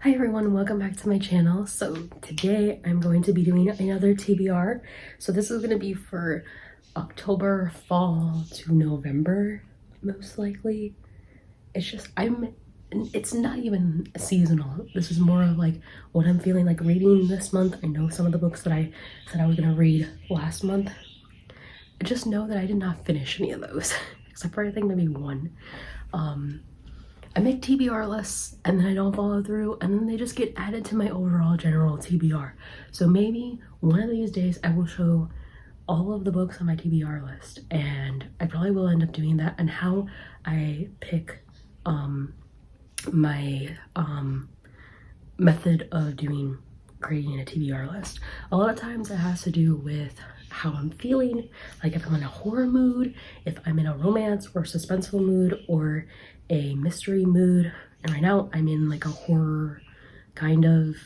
Hi everyone, welcome back to my channel. So today I'm going to be doing another TBR. So this is going to be for October, fall to November, most likely. It's just, it's not even seasonal. This is more of like what I'm feeling like reading this month. I know some of the books that I said I was going to read last month. I just know that I did not finish any of those, except for I think maybe one. I make TBR lists and then I don't follow through and then they just get added to my overall general TBR. So maybe one of these days I will show all of the books on my TBR list, and I probably will end up doing that, and how I pick my method of creating a TBR list. A lot of times it has to do with how I'm feeling, like if I'm in a horror mood, if I'm in a romance or suspenseful mood, or a mystery mood. And right now I'm in like a horror kind of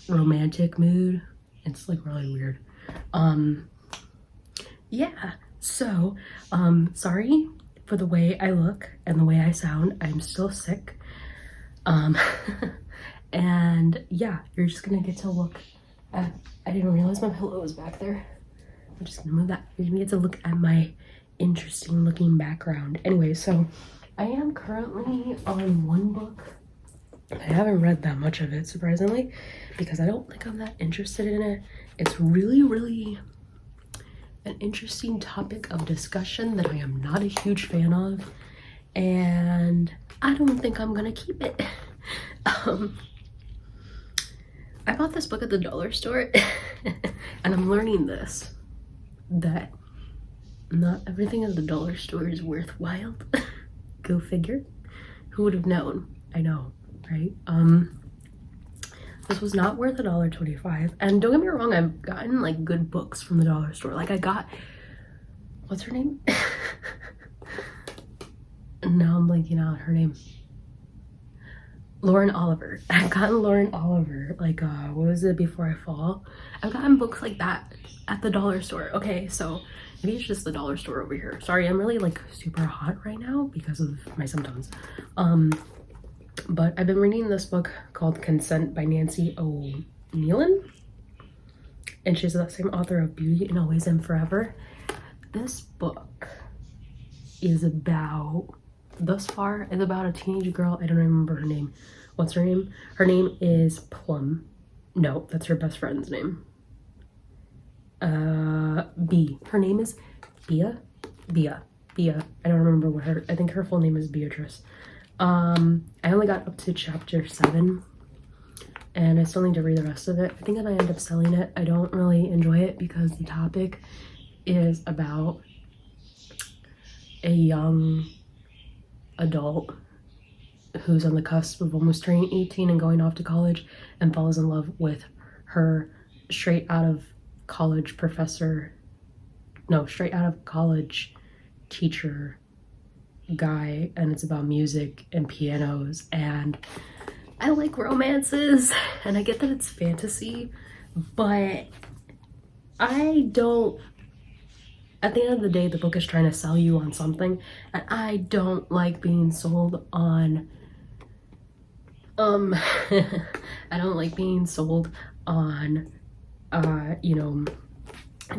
romantic mood. It's like really weird. Yeah, so sorry for the way I look and the way I sound. I'm still sick. And yeah, you're just gonna get to look at, I didn't realize my pillow was back there. I'm just gonna move that. You're gonna get to look at my interesting looking background. Anyway, so I am currently on one book. I haven't read that much of it, surprisingly, because I don't think I'm that interested in it. It's really an interesting topic of discussion that I am not a huge fan of, and I don't think I'm gonna keep it. I bought this book at the dollar store and I'm learning this, that not everything at the dollar store is worthwhile. Go figure. Who would have known? I know, right? This was not worth $1.25. And don't get me wrong, I've gotten like good books from the dollar store. Like I got, what's her name? Now I'm blanking out her name. Lauren Oliver. I've gotten Lauren Oliver, like what was it, Before I Fall? I've gotten books like that at the dollar store. Okay, so maybe it's just the dollar store over here. Sorry, I'm really like super hot right now because of my symptoms. But I've been reading this book called Consent by Nancy O'Neillan, and she's the same author of Beauty and Always and Forever. This book is about, thus far, is about a teenage girl. I don't remember her name. What's her name? Her name is Plum. No, that's her best friend's name. B. Her name is Bia. I don't remember what her, I think her full name is Beatrice. I only got up to chapter 7 and I still need to read the rest of it. I think I might end up selling it. I don't really enjoy it because the topic is about a young adult who's on the cusp of almost turning 18 and going off to college, and falls in love with her straight out of college teacher guy, and it's about music and pianos, and I like romances, and I get that it's fantasy, but I don't, at the end of the day, the book is trying to sell you on something, and I don't like being sold on I don't like being sold on you know,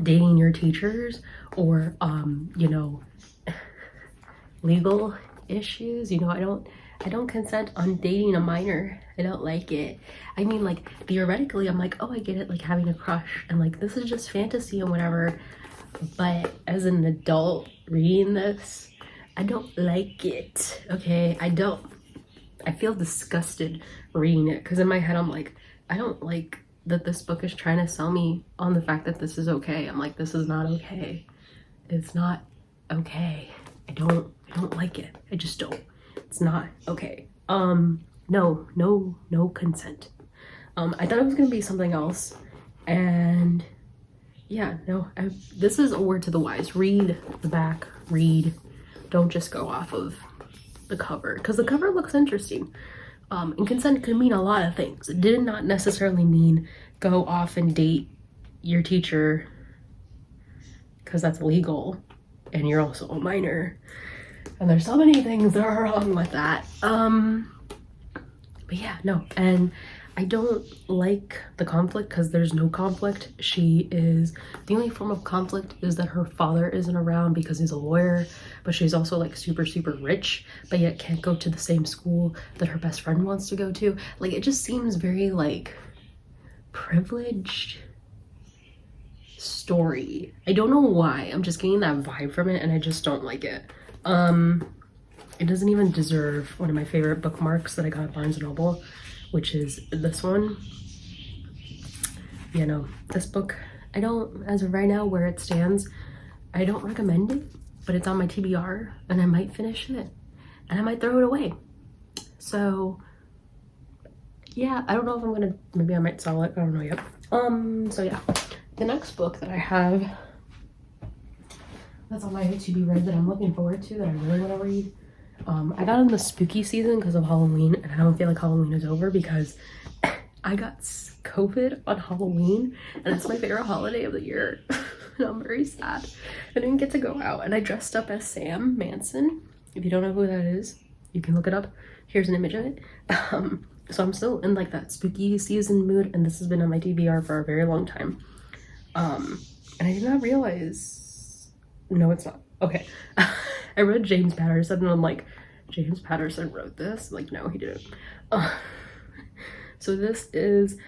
dating your teachers, or you know, legal issues. You know, I don't consent on dating a minor. I don't like it. I mean, like, theoretically I'm like, oh, I get it, like having a crush, and like this is just fantasy and whatever, but as an adult reading this, I don't like it. Okay, I feel disgusted reading it, because in my head I'm like, I don't like that this book is trying to sell me on the fact that this is okay. I'm like, this is not okay. It's not okay. I don't like it. I just don't. It's not okay. No consent. I thought it was gonna be something else, and yeah, no, this is a word to the wise. Read the back, read. Don't just go off of the cover, because the cover looks interesting. And consent could mean a lot of things. It did not necessarily mean go off and date your teacher, because that's illegal and you're also a minor, and there's so many things that are wrong with that. But yeah, no, and I don't like the conflict because there's no conflict. She is, the only form of conflict is that her father isn't around because he's a lawyer, but she's also like super rich, but yet can't go to the same school that her best friend wants to go to. Like, it just seems very like privileged story. I don't know why, I'm just getting that vibe from it and I just don't like it. It doesn't even deserve one of my favorite bookmarks that I got at Barnes & Noble, which is this one. You know, this book, I don't, as of right now where it stands, I don't recommend it, but it's on my TBR and I might finish it and I might throw it away. So yeah, I don't know if I'm gonna, maybe I might sell it, I don't know yet. So yeah, the next book that I have that's on my to be read that I'm looking forward to, that I really want to read, I got in the spooky season because of Halloween, and I don't feel like Halloween is over because I got COVID on Halloween, and it's my favorite holiday of the year. And I'm very sad. I didn't get to go out, and I dressed up as Sam Manson. If you don't know who that is, you can look it up. Here's an image of it. So I'm still in like that spooky season mood, and this has been on my TBR for a very long time. And I did not realize, no, it's not. Okay. I read James Patterson and I'm like, James Patterson wrote this? Like, no, he didn't. So this is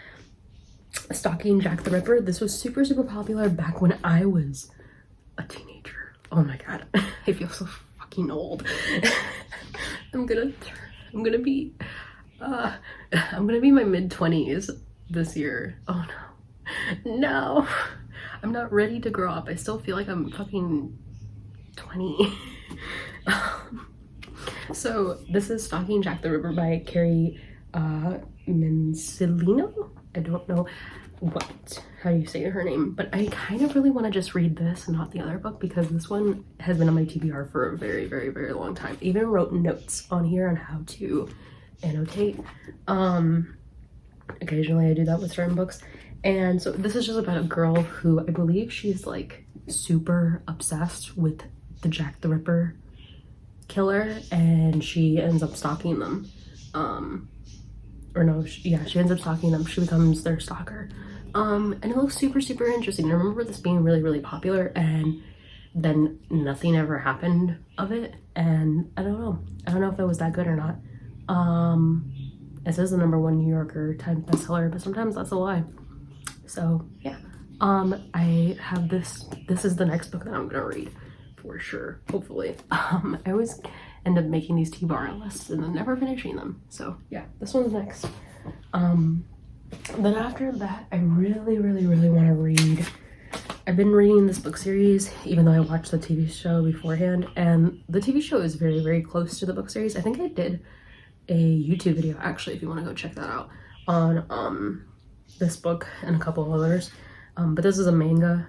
Stalking Jack the Ripper. This was super popular back when I was a teenager. Oh my god, I feel so fucking old. I'm gonna be my mid-20s this year. Oh no, I'm not ready to grow up. I still feel like I'm fucking 20. So this is Stalking Jack the Ripper by Carrie Mencilino. I don't know how you say her name, but I kind of really want to just read this and not the other book because this one has been on my TBR for a very long time. I even wrote notes on here on how to annotate. Occasionally I do that with certain books. And so this is just about a girl who, I believe she's like super obsessed with the Jack the Ripper killer, and she ends up stalking them. She ends up stalking them. She becomes their stalker. And it looks super interesting. I remember this being really popular, and then nothing ever happened of it. And I don't know if it was that good or not. It says the #1 New Yorker Times bestseller, but sometimes that's a lie. So yeah, I have this is the next book that I'm gonna read for sure, hopefully. I always end up making these TBR lists and then never finishing them. So yeah, this one's next. Then after that, I really want to read. I've been reading this book series, even though I watched the TV show beforehand, and the TV show is very close to the book series. I think I did a YouTube video, actually, if you want to go check that out, on this book and a couple others. But this is a manga,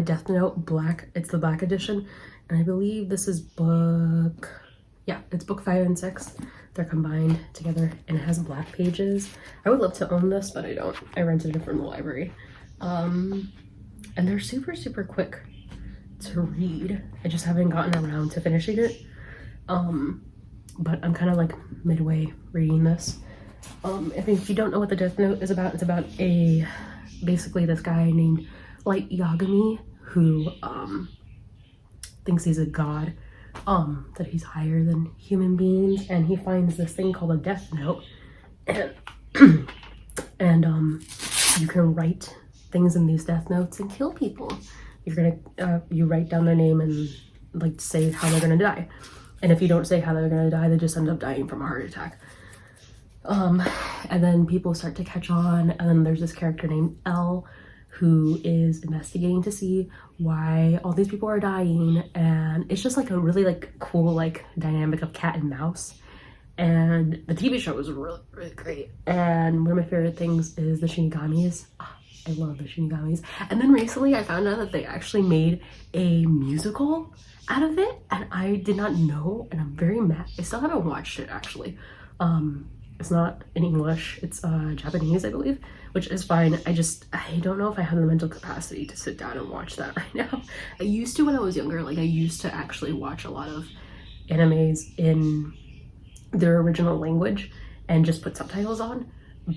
Death Note Black. It's the Black edition, and I believe this is it's book 5 and 6. They're combined together, and it has black pages. I would love to own this, but I don't. I rented it from the library. And they're super quick to read. I just haven't gotten around to finishing it. But I'm kind of like midway reading this. If you don't know what the Death Note is about, it's about basically this guy named Light Yagami who thinks he's a god, that he's higher than human beings, and he finds this thing called a Death Note, and you can write things in these Death Notes and kill people. You write down their name and like say how they're gonna die, and if you don't say how they're gonna die, they just end up dying from a heart attack. And then people start to catch on, and then there's this character named L who is investigating to see why all these people are dying, and it's just like a really like cool like dynamic of cat and mouse. And the TV show was really great, and one of my favorite things is the Shinigamis. I love the Shinigamis. And then recently I found out that they actually made a musical out of it, and I did not know, and I'm very mad. I still haven't watched it actually. It's not in English, it's Japanese, I believe, which is fine. I don't know if I have the mental capacity to sit down and watch that right now. I used to when I was younger. Like, I used to actually watch a lot of animes in their original language, and just put subtitles on,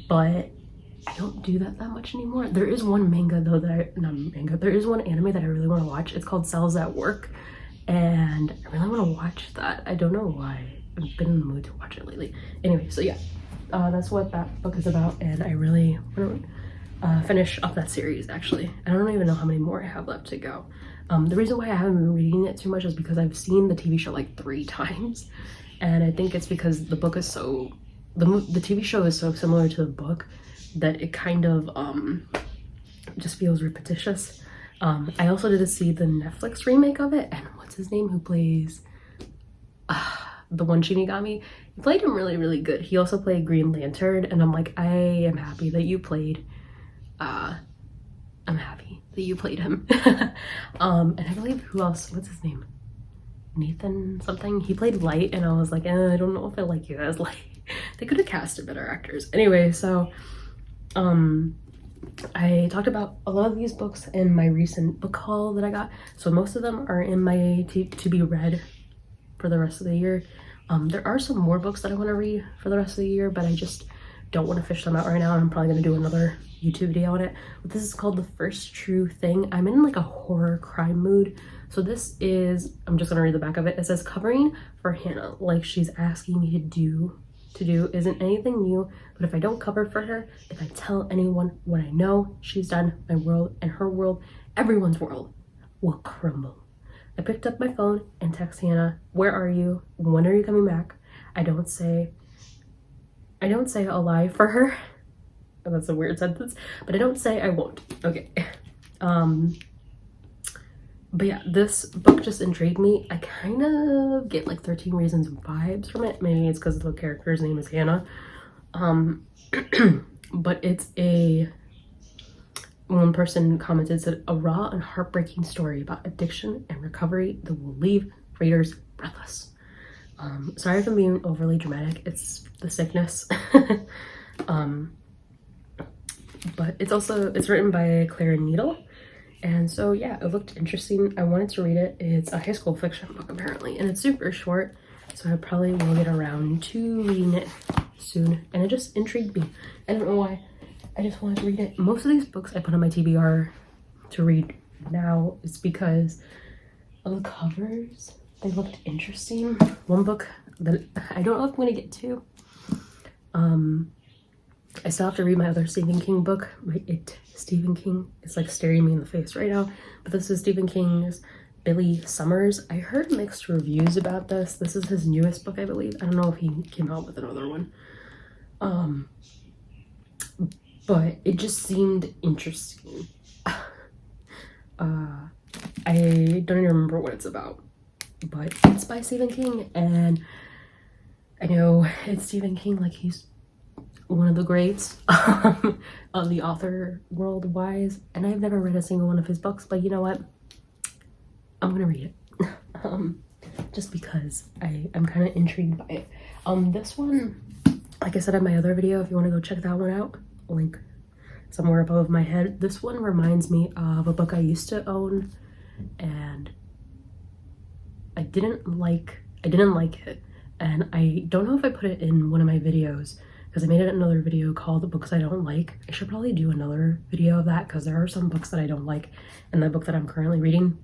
but I don't do that much anymore. There is one manga though there is one anime that I really want to watch. It's called Cells at Work, and I really want to watch that. I don't know why. I've been in the mood to watch it lately. Anyway, so yeah, that's what that book is about, and I really want to finish up that series. Actually, I don't even know how many more I have left to go. The reason why I haven't been reading it too much is because I've seen the TV show like 3 times, and I think it's because the book is so the TV show is so similar to the book that it kind of just feels repetitious. I also did see the Netflix remake of it, and what's his name who plays the one Shinigami? He played him really good. He also played Green Lantern, and I'm like, I am happy that you played him. And I believe, who else, what's his name, Nathan something, he played Light, and I was like, I don't know if I like you as Light. They could have casted better actors. Anyway, so I talked about a lot of these books in my recent book haul that I got, so most of them are in my to be read for the rest of the year. There are some more books that I want to read for the rest of the year, but I just don't want to fish them out right now, and I'm probably going to do another YouTube video on it. But this is called The First True Thing. I'm in like a horror crime mood, so this is, I'm just going to read the back of it. It says, covering for Hannah like she's asking me to do isn't anything new, but if I don't cover for her, if I tell anyone what I know she's done, my world and her world, everyone's world will crumble. I picked up my phone and text Hannah, where are you? When are you coming back? I don't say a lie for her. That's a weird sentence, but I don't say I won't. Okay. But yeah, this book just intrigued me. I kind of get like 13 Reasons vibes from it. Maybe it's because the character's name is Hannah. But it's one person commented, said, a raw and heartbreaking story about addiction and recovery that will leave readers breathless. Sorry if I'm being overly dramatic. It's the sickness. But it's written by Clara Needle. And so yeah, it looked interesting. I wanted to read it. It's a high school fiction book apparently, and it's super short, so I probably will get around to reading it soon. And it just intrigued me. I don't know why. I just wanted to read it. Most of these books I put on my TBR to read now is because of the covers. They looked interesting. One book that I don't know if I'm gonna get to. I still have to read my other Stephen King book, Stephen King. It's like staring me in the face right now. But this is Stephen King's Billy Summers. I heard mixed reviews about this. This is his newest book, I believe. I don't know if he came out with another one. But it just seemed interesting. I don't even remember what it's about, but it's by Stephen King, and I know it's Stephen King, like he's one of the greats of the author world wise, and I've never read a single one of his books, but you know what, I'm gonna read it. Just because I'm kind of intrigued by it. This one, like I said in my other video, if you want to go check that one out, link somewhere above my head. This one reminds me of a book I used to own, and I didn't like it, and I don't know if I put it in one of my videos because I made another video called The Books I Don't Like. I should probably do another video of that because there are some books that I don't like, and the book that I'm currently reading,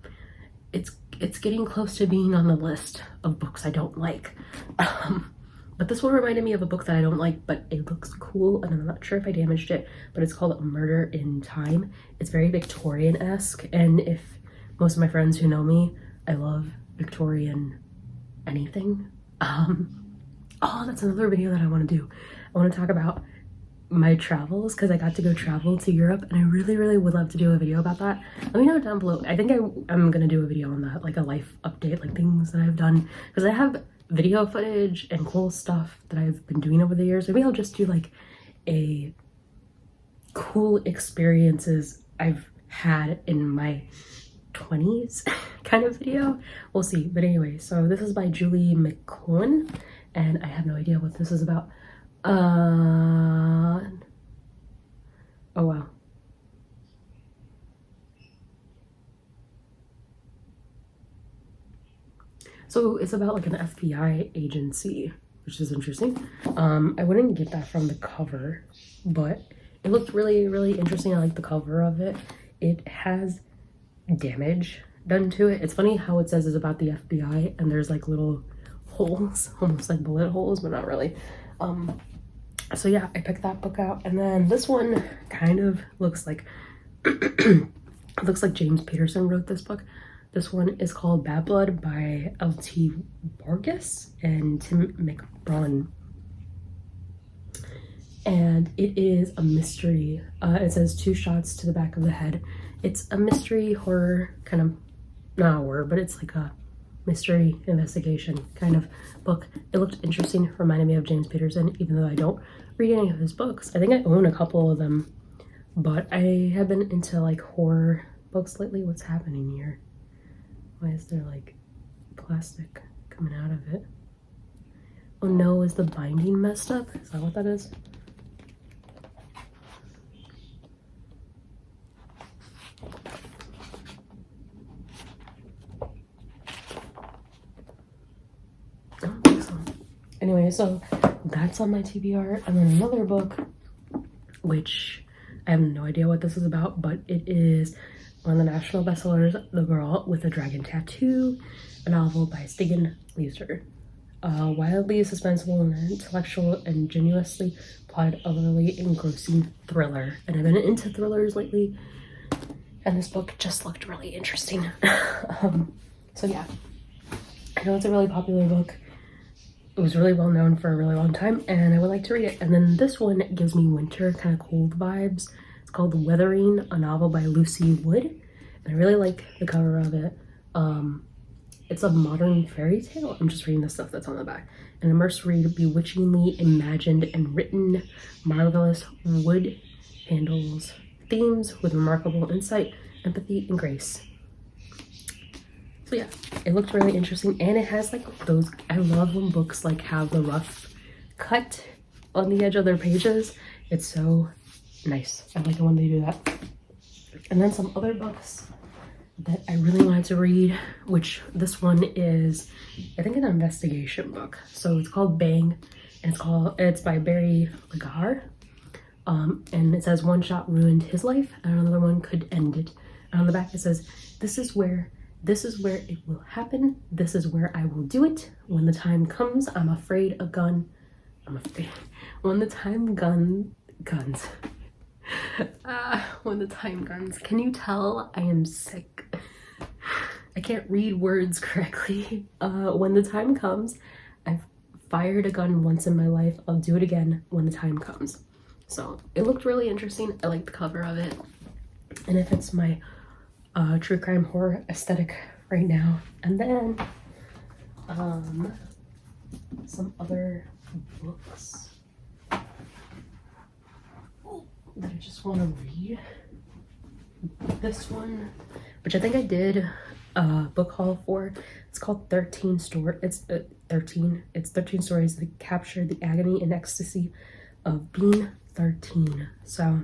it's getting close to being on the list of books I don't like. But this one reminded me of a book that I don't like, but it looks cool, and I'm not sure if I damaged it, but it's called Murder in Time. It's very Victorian-esque, and if most of my friends who know me, I love Victorian anything. Oh, that's another video that I want to do. I want to talk about my travels because I got to go travel to Europe, and I really would love to do a video about that. Let me know down below. I think I'm gonna do a video on that, like a life update, like things that I've done, because I have video footage and cool stuff that I've been doing over the years. Maybe I'll just do like a cool experiences I've had in my 20s kind of video. We'll see. But anyway, so this is by Julie McClune, and I have no idea what this is about. Oh wow. So it's about like an FBI agency which is interesting. I wouldn't get that from the cover, but it looked really, really interesting. I like the cover of it. It has damage done to it. It's funny how it says it's about the FBI and there's like little holes, almost like bullet holes, but not really. So yeah, I picked that book out. And then this one kind of looks like it looks like James Peterson wrote this book. This one is called Bad Blood by L.T. Vargas and Tim McBride. And it is a mystery. It says 2 shots to the back of the head. It's a mystery horror, kind of, not horror, but it's like a mystery investigation kind of book. It looked interesting, reminded me of James Peterson, even though I don't read any of his books. I think I own a couple of them, but I have been into like horror books lately. What's happening here? Why is there like plastic coming out of it? Oh no, is the binding messed up? Is that what that is? I don't think so. Anyway, so that's on my TBR. And then another book, which I have no idea what this is about, but it is one of the national bestsellers, The Girl with a Dragon Tattoo, a novel by Stiegen Larsson. Wildly suspenseful and intellectual, ingeniously plotted, utterly engrossing thriller. And I've been into thrillers lately, and this book just looked really interesting. So yeah, I know it's a really popular book. It was really well known for a really long time, and I would like to read it. And then this one gives me winter, kind of cold vibes. It's called The Weathering, a novel by Lucy Wood. And I really like the cover of it. It's a modern fairy tale. I'm just reading the stuff that's on the back. An immersive read, bewitchingly imagined and written, marvelous wood handles themes with remarkable insight, empathy, and grace. So yeah, it looked really interesting, and it has like those, I love when books like have the rough cut on the edge of their pages. It's so nice. I like it when they do that. And then some other books that I really wanted to read, which this one is, I think, an investigation book. So it's called Bang, and it's by Barry Lagar. And it says 1 shot ruined his life, and another one could end it. And on the back it says, this is where it will happen. This is where I will do it. When the time comes, I'm afraid a gun. When the time guns. When the time guns. Can you tell I am sick? I can't read words correctly. When the time comes, I've fired a gun once in my life. I'll do it again when the time comes. So it looked really interesting. I like the cover of it. And it fits my true crime horror aesthetic right now. And then some other books that I just want to read. This one, which I think I did a book haul for. It's called 13 Stories. It's 13 stories that capture the agony and ecstasy of being 13. So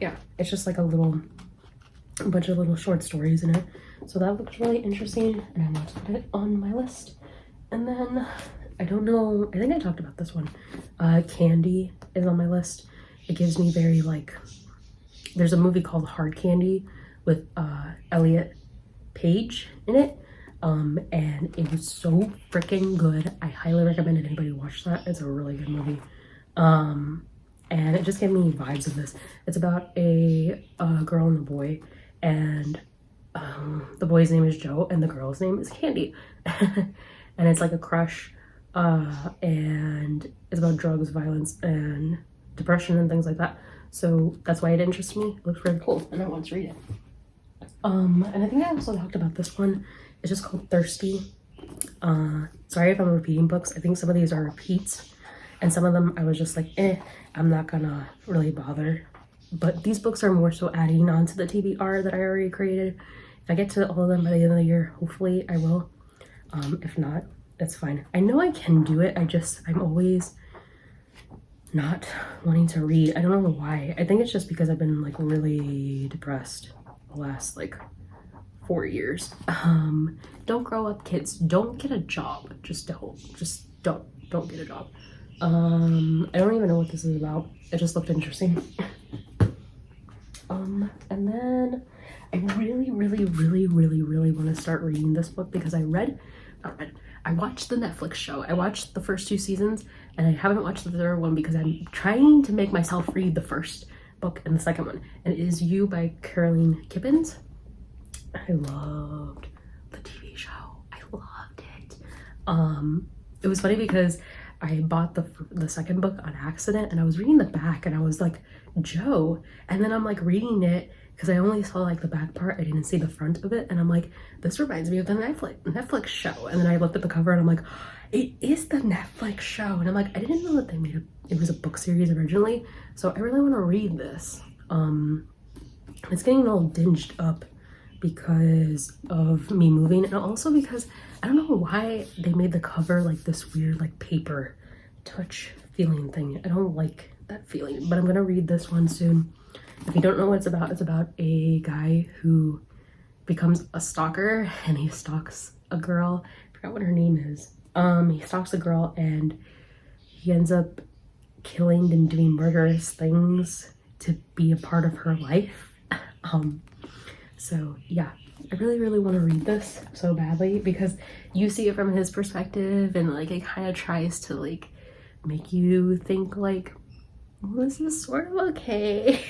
yeah, it's just like a bunch of little short stories in it. So that looks really interesting, and I want to put it on my list. And then I don't know, I think I talked about this one. Candy is on my list. It gives me very like, there's a movie called Hard Candy with Elliot Page in it. And it was so freaking good. I highly recommend anybody watch that. It's a really good movie. And it just gave me vibes of this. It's about a girl and a boy, and the boy's name is Joe and the girl's name is Candy. And it's like a crush, and it's about drugs, violence, and depression and things like that. So that's why it interests me. It looks really cool, and I want to read it. And I think I also talked about this one. It's just called Thirsty. Sorry if I'm repeating books. I think some of these are repeats, and some of them I was just like, I'm not gonna really bother. But these books are more so adding on to the TBR that I already created. If I get to all of them by the end of the year, hopefully I will. If not, that's fine. I know I can do it. I'm always not wanting to read. I don't know why. I think it's just because I've been like really depressed the last like 4 years. Don't grow up, kids. Don't get a job. Just don't. don't get a job. I don't even know what this is about. It just looked interesting. And then I really want to start reading this book because I watched the Netflix show. I watched the first 2 seasons and I haven't watched the third one because I'm trying to make myself read the first book and the second one. And it is You by Caroline Kippens. I loved the TV show. I loved it. It was funny because I bought the second book on accident and I was reading the back and I was like, Joe, and then I'm like reading it because I only saw like the back part. I didn't see the front of it, and I'm like, this reminds me of the Netflix show. And then I looked at the cover and I'm like, it is the Netflix show. And I'm like, I didn't know that it was a book series originally, so I really want to read this. It's getting all dinged up because of me moving, and also because I don't know why they made the cover like this weird like paper touch feeling thing. I don't like that feeling, but I'm gonna read this one soon. If you don't know what it's about a guy who becomes a stalker and he stalks a girl. I forgot what her name is. He stalks a girl and he ends up killing and doing murderous things to be a part of her life. So yeah, I really want to read this so badly because you see it from his perspective and like it kind of tries to like make you think like, well, this is sort of okay.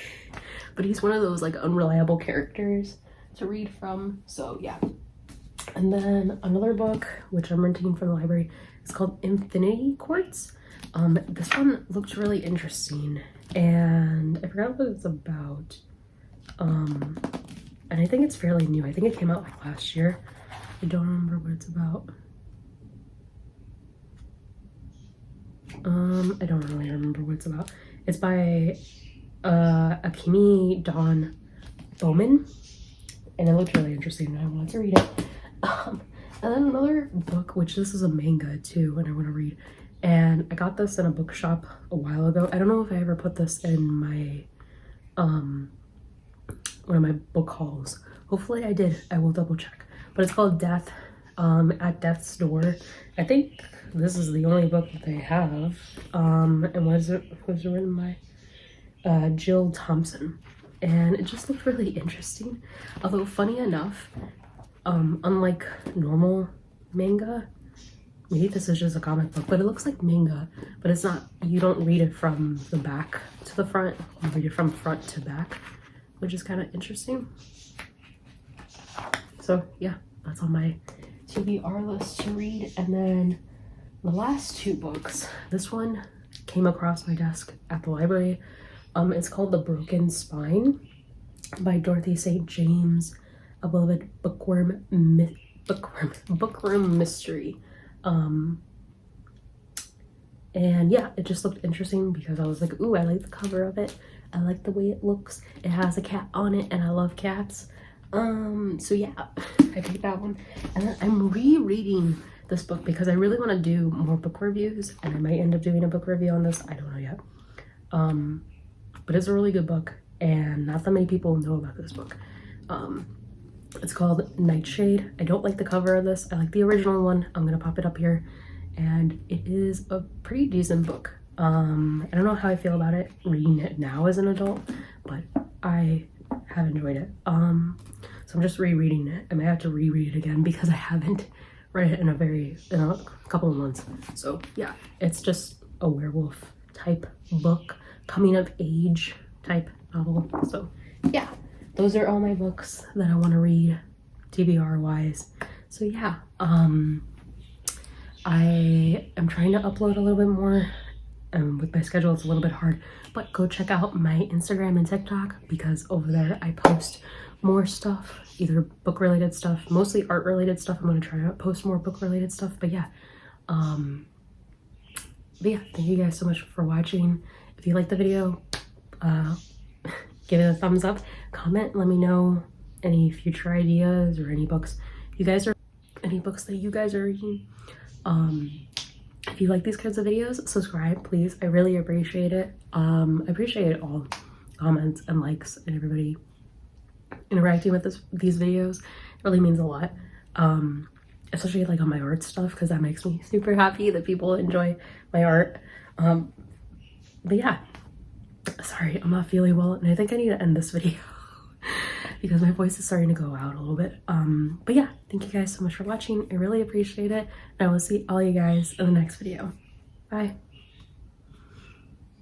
But he's one of those like unreliable characters to read from, so yeah. And then another book which I'm renting from the library is called Infinity Quartz. This one looked really interesting and I forgot what it's about. And I think it's fairly new. I think it came out like last year. I don't remember what it's about. I don't really remember what it's about. It's by Akimi Dawn Bowman, and it looked really interesting and I wanted to read it. And then another book, which this is a manga too, and I want to read, and I got this in a bookshop a while ago. I don't know if I ever put this in my one of my book hauls. Hopefully I did. I will double check. But it's called Death at Death's Door. I think this is the only book that they have. And was it written by Jill Thompson. And it just looked really interesting. Although funny enough, unlike normal manga, maybe this is just a comic book, but it looks like manga, but it's not. You don't read it from the back to the front. You read it from front to back, which is kind of interesting. So yeah, that's on my TBR list to read. And then the last 2 books, this one came across my desk at the library. It's called The Broken Spine by Dorothy St. James, a beloved bookworm mystery. And yeah, it just looked interesting because I was like, ooh, I like the cover of it. I like the way it looks. It has a cat on it and I love cats. So yeah, I picked that one. And then I'm rereading this book because I really want to do more book reviews and I might end up doing a book review on this. I don't know yet. But it's a really good book and not that many people know about this book. It's called Nightshade. I don't like the cover of this. I like the original one. I'm gonna pop it up here. And it is a pretty decent book. I don't know how I feel about it reading it now as an adult, but I have enjoyed it. So I'm just rereading it. I may have to reread it again because I haven't read it in a couple of months. So yeah, it's just a werewolf type book, coming of age type novel. So yeah, those are all my books that I want to read TBR wise. So yeah, I am trying to upload a little bit more. With my schedule, it's a little bit hard, but go check out my Instagram and TikTok because over there I post more stuff, either book related stuff, mostly art related stuff. I'm going to try to post more book related stuff, but yeah. Thank you guys so much for watching. If you like the video, give it a thumbs up, comment, let me know any future ideas or any books that you guys are reading. If you like these kinds of videos, subscribe, please. I really appreciate it. I appreciate all comments and likes and everybody interacting with these videos. It really means a lot. especially like on my art stuff, because that makes me super happy that people enjoy my art. But yeah, sorry, I'm not feeling well, and I think I need to end this video because my voice is starting to go out a little bit. But yeah, thank you guys so much for watching. I really appreciate it, and I will see all you guys in the next video. Bye.